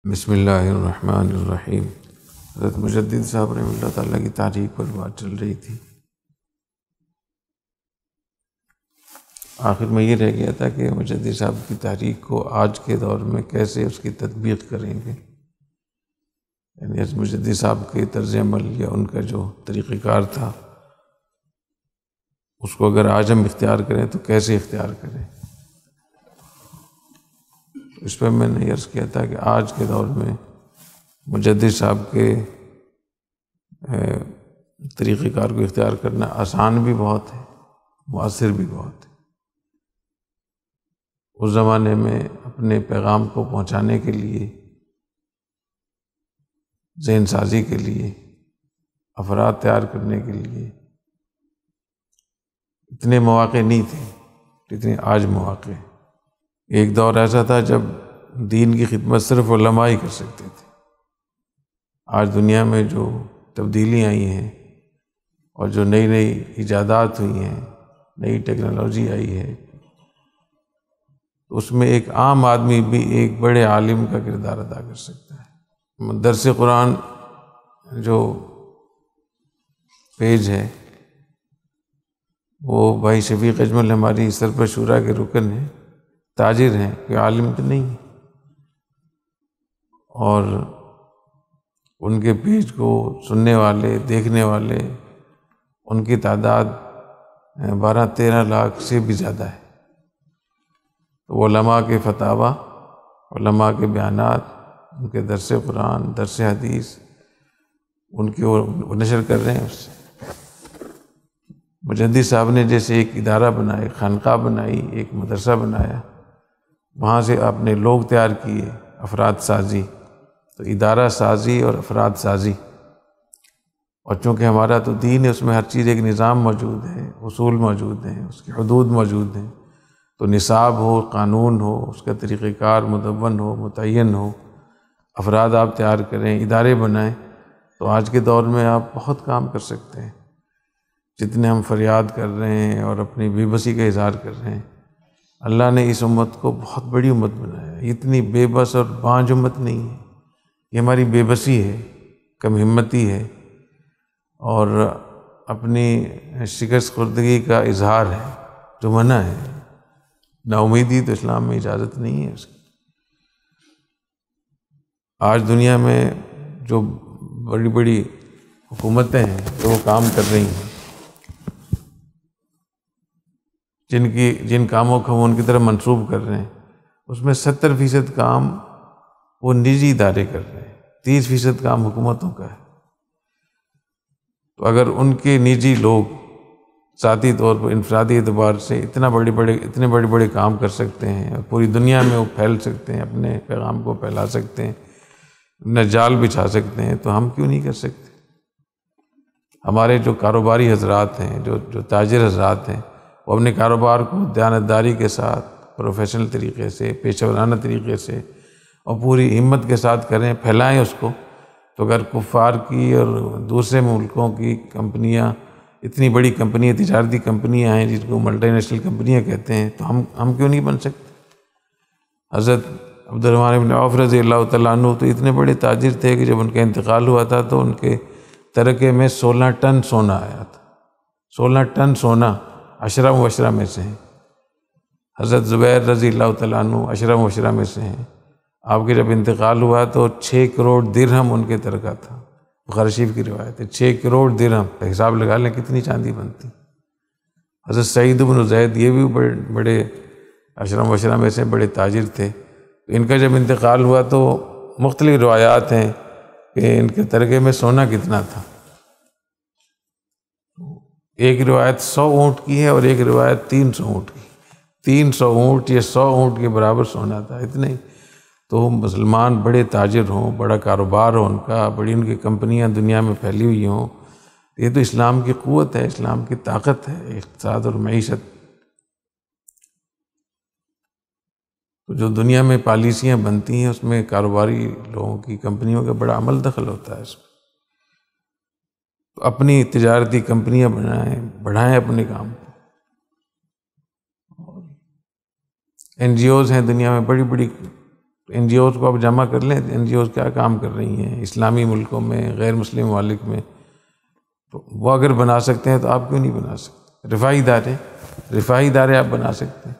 بسم اللہ الرحمن الرحیم۔ حضرت مجدد صاحب رحمۃ اللہ تعالیٰ کی تاریخ پر بات چل رہی تھی۔ آخر میں یہ رہ گیا تھا کہ مجدد صاحب کی تاریخ کو آج کے دور میں کیسے اس کی تطبیق کریں گے، یعنی حضرت مجدد صاحب کے طرز عمل یا ان کا جو طریقہ کار تھا اس کو اگر آج ہم اختیار کریں تو کیسے اختیار کریں۔ اس پہ میں نے عرض کیا تھا کہ آج کے دور میں مجدد صاحب کے طریقہ کار کو اختیار کرنا آسان بھی بہت ہے، مؤثر بھی بہت ہے۔ اس زمانے میں اپنے پیغام کو پہنچانے کے لیے، ذہن سازی کے لیے، افراد تیار کرنے کے لیے اتنے مواقع نہیں تھے جتنے آج مواقع ہیں۔ ایک دور ایسا تھا جب دین کی خدمت صرف علماء ہی کر سکتے تھے۔ آج دنیا میں جو تبدیلیاں آئی ہیں اور جو نئی نئی ایجادات ہوئی ہیں، نئی ٹیکنالوجی آئی ہے، اس میں ایک عام آدمی بھی ایک بڑے عالم کا کردار ادا کر سکتا ہے۔ درس قرآن جو پیج ہے وہ بھائی شفیق اجمل ہماری سرپرست شورا کے رکن ہیں، تاجر ہیں، کوئی عالم تو نہیں ہے، اور ان کے پیج کو سننے والے، دیکھنے والے، ان کی تعداد 12-13 لاکھ سے بھی زیادہ ہے۔ تو علماء کے فتاویٰ، علماء کے بیانات، ان کے درس قرآن، درس حدیث، ان کی وہ نشر کر رہے ہیں۔ اس سے مجدد صاحب نے جیسے ایک ادارہ بنایا، خانقاہ بنائی، ایک مدرسہ بنایا، وہاں سے آپ نے لوگ تیار کیے، افراد سازی، تو ادارہ سازی اور افراد سازی۔ اور چونکہ ہمارا تو دین ہے، اس میں ہر چیز ایک نظام موجود ہے، اصول موجود ہیں، اس کی حدود موجود ہیں، تو نصاب ہو، قانون ہو، اس کا طریقہ کار مدون ہو، متعین ہو، افراد آپ تیار کریں، ادارے بنائیں، تو آج کے دور میں آپ بہت کام کر سکتے ہیں۔ جتنے ہم فریاد کر رہے ہیں اور اپنی بے بسی کا اظہار کر رہے ہیں، اللہ نے اس امت کو بہت بڑی امت بنایا ہے۔ اتنی بے بس اور بانجھ امت نہیں ہے، یہ ہماری بے بسی ہے، کم ہمتی ہے، اور اپنی شکست خوردگی کا اظہار ہے جو منع ہے۔ نا امیدی تو اسلام میں اجازت نہیں ہے اس کی۔ آج دنیا میں جو بڑی بڑی حکومتیں ہیں جو وہ کام کر رہی ہیں، جن کاموں کو ہم ان کی طرف منسوب کر رہے ہیں، اس میں 70% کام وہ نجی ادارے کر رہے ہیں، 30% کام حکومتوں کا ہے۔ تو اگر ان کے نجی لوگ ذاتی طور پر انفرادی اعتبار سے اتنے بڑے بڑے کام کر سکتے ہیں اور پوری دنیا میں وہ پھیل سکتے ہیں، اپنے پیغام کو پھیلا سکتے ہیں، اپنا جال بچھا سکتے ہیں، تو ہم کیوں نہیں کر سکتے؟ ہمارے جو کاروباری حضرات ہیں، جو تاجر حضرات ہیں، وہ اپنے کاروبار کو دیانتداری کے ساتھ، پروفیشنل طریقے سے، پیشہ ورانہ طریقے سے اور پوری ہمت کے ساتھ کریں، پھیلائیں اس کو۔ تو اگر کفار کی اور دوسرے ملکوں کی کمپنیاں، اتنی بڑی کمپنیاں، تجارتی کمپنیاں ہیں جن کو ملٹی نیشنل کمپنیاں کہتے ہیں، تو ہم کیوں نہیں بن سکتے؟ حضرت عبد الرحمن بن عوف رضی اللہ تعالیٰ عنہ تو اتنے بڑے تاجر تھے کہ جب ان کا انتقال ہوا تھا تو ان کے ترکے میں 16 ٹن سونا آیا تھا۔ 16 ٹن سونا عشرہ مبشرہ میں سے ہیں۔ حضرت زبیر رضی اللہ تعالیٰ عنہ عشرہ مبشرہ میں سے ہیں۔ آپ کے جب انتقال ہوا تو 6 کروڑ درہم ان کے ترکہ تھا۔ بخاری شریف کی روایت ہے، 6 کروڑ درہم، حساب لگا لیں کتنی چاندی بنتی۔ حضرت سعید بن زید یہ بھی بڑے عشرہ مبشرہ میں سے بڑے تاجر تھے۔ ان کا جب انتقال ہوا تو مختلف روایات ہیں کہ ان کے ترکے میں سونا کتنا تھا۔ ایک روایت 100 اونٹ کی ہے اور ایک روایت 300 اونٹ کی۔ 300 اونٹ یا 100 اونٹ کے برابر سونا تھا، اتنے۔ تو مسلمان بڑے تاجر ہوں، بڑا کاروبار ہو ان کا، بڑی ان کی کمپنیاں دنیا میں پھیلی ہوئی ہوں، یہ تو اسلام کی قوت ہے، اسلام کی طاقت ہے، اقتصاد اور معیشت۔ تو جو دنیا میں پالیسیاں بنتی ہیں اس میں کاروباری لوگوں کی، کمپنیوں کا بڑا عمل دخل ہوتا ہے اس میں۔ تو اپنی تجارتی کمپنیاں بڑھائیں اپنے کام کو۔ NGOs ہیں دنیا میں، بڑی بڑی این جی اوز کو آپ جمع کر لیں، این جی اوز کیا کام کر رہی ہیں اسلامی ملکوں میں، غیر مسلم ممالک میں، تو وہ اگر بنا سکتے ہیں تو آپ کیوں نہیں بنا سکتے؟ رفاہی ادارے آپ بنا سکتے ہیں۔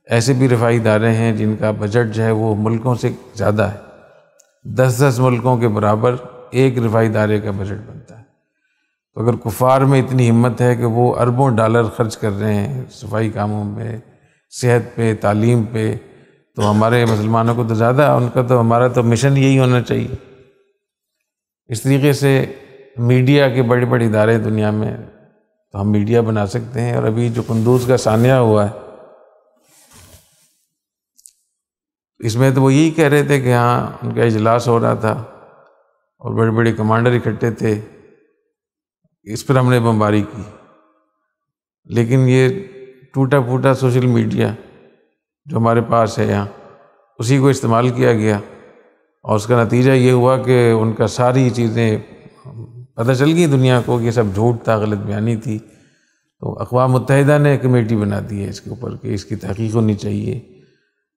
ایسے بھی رفاہی ادارے ہیں جن کا بجٹ جو ہے وہ ملکوں سے زیادہ ہے، 10 ملکوں کے برابر ایک رفاہی ادارے کا بجٹ بنتا ہے۔ تو اگر کفار میں اتنی ہمت ہے کہ وہ اربوں ڈالر خرچ کر رہے ہیں صفائی کاموں پہ، صحت پہ، تعلیم پہ، تو ہمارے مسلمانوں کو تو زیادہ، ان کا تو، ہمارا تو مشن یہی ہونا چاہیے۔ اس طریقے سے میڈیا کے بڑے بڑے ادارے دنیا میں، تو ہم میڈیا بنا سکتے ہیں۔ اور ابھی جو قندوز کا سانحہ ہوا ہے، اس میں تو وہ یہی کہہ رہے تھے کہ ہاں ان کا اجلاس ہو رہا تھا اور بڑے بڑے کمانڈر اکٹھے تھے، اس پر ہم نے بمباری کی۔ لیکن یہ ٹوٹا پھوٹا سوشل میڈیا جو ہمارے پاس ہے یہاں، اسی کو استعمال کیا گیا، اور اس کا نتیجہ یہ ہوا کہ ان کا ساری چیزیں پتہ چل گئی دنیا کو کہ یہ سب جھوٹ تھا، غلط بیانی تھی۔ تو اقوام متحدہ نے کمیٹی بنا دی ہے اس کے اوپر کہ اس کی تحقیق ہونی چاہیے،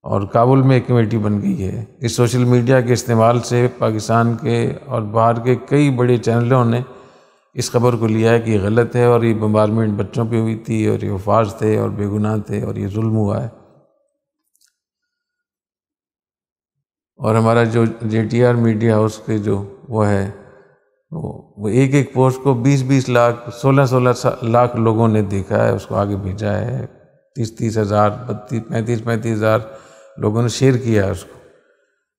اور کابل میں ایک کمیٹی بن گئی ہے۔ اس سوشل میڈیا کے استعمال سے پاکستان کے اور باہر کے کئی بڑے چینلوں نے اس خبر کو لیا ہے کہ یہ غلط ہے، اور یہ بمبارمنٹ بچوں پہ ہوئی تھی، اور یہ حفاظ تھے اور بے گناہ تھے، اور یہ ظلم ہوا ہے۔ اور ہمارا جو J T R media house کے جو وہ ہے، وہ ایک ایک پوسٹ کو 20 لاکھ 16 لاکھ لوگوں نے دیکھا ہے، اس کو آگے بھیجا ہے، 30 ہزار 35 ہزار لوگوں نے شیئر کیا ہے اس کو۔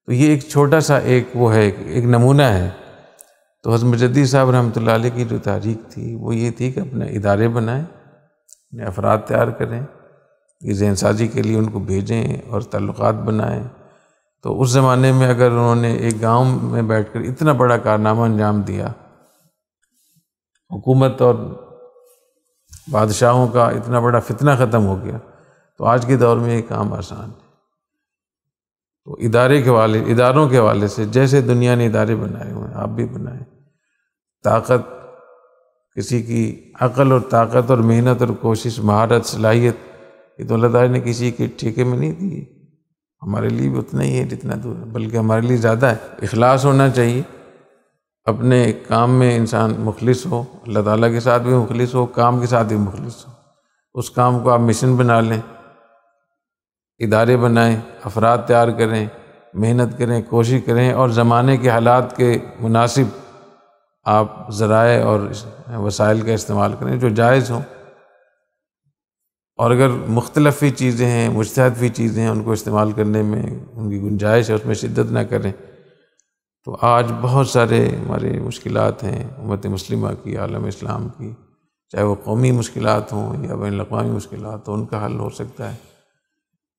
تو یہ ایک چھوٹا سا ایک وہ ہے، ایک نمونہ ہے۔ تو حضرت مجددی صاحب رحمۃ اللہ علیہ کی جو تحریک تھی وہ یہ تھی کہ اپنے ادارے بنائیں، اپنے افراد تیار کریں، یہ ذہن سازی کے لیے ان کو بھیجیں اور تعلقات بنائیں۔ تو اس زمانے میں اگر انہوں نے ایک گاؤں میں بیٹھ کر اتنا بڑا کارنامہ انجام دیا، حکومت اور بادشاہوں کا اتنا بڑا فتنہ ختم ہو گیا، تو آج کے دور میں یہ کام آسان ہے۔ تو اداروں کے حوالے سے جیسے دنیا نے ادارے بنائے ہوئے ہیں، آپ بھی بنائیں۔ طاقت، کسی کی عقل اور طاقت اور محنت اور کوشش، مہارت، صلاحیت، یہ تو اللہ تعالیٰ نے کسی کے ٹھیکے میں نہیں دی، ہمارے لیے بھی اتنا ہی ہے جتنا دور ہے، بلکہ ہمارے لیے زیادہ ہے۔ اخلاص ہونا چاہیے، اپنے کام میں انسان مخلص ہو، اللہ تعالیٰ کے ساتھ بھی مخلص ہو، کام کے ساتھ بھی مخلص ہو۔ اس کام کو آپ مشن بنا لیں، ادارے بنائیں، افراد تیار کریں، محنت کریں، کوشش کریں، اور زمانے کے حالات کے مناسب آپ ذرائع اور وسائل کا استعمال کریں جو جائز ہوں۔ اور اگر مختلف بھی چیزیں ہیں، مجتہد بھی چیزیں ہیں، ان کو استعمال کرنے میں ان کی گنجائش ہے، اس میں شدت نہ کریں۔ تو آج بہت سارے ہمارے مشکلات ہیں امت مسلمہ کی، عالم اسلام کی، چاہے وہ قومی مشکلات ہوں یا بین الاقوامی مشکلات ہوں، ان کا حل ہو سکتا ہے۔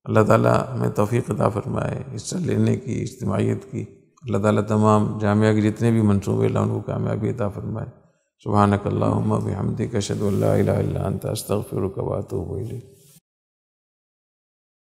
اللہ تعالیٰ ہمیں توفیق عطا فرمائے حصہ لینے کی، اجتماعیت کی۔ اللہ تعالیٰ تمام جامعہ کے جتنے بھی منصوبے اللہ ان کو کامیابی عطا فرمائے۔ سبحانک اللہم و بحمدک، اشہد ان لا الہ الا انت، استغفرک و اتوب الیک۔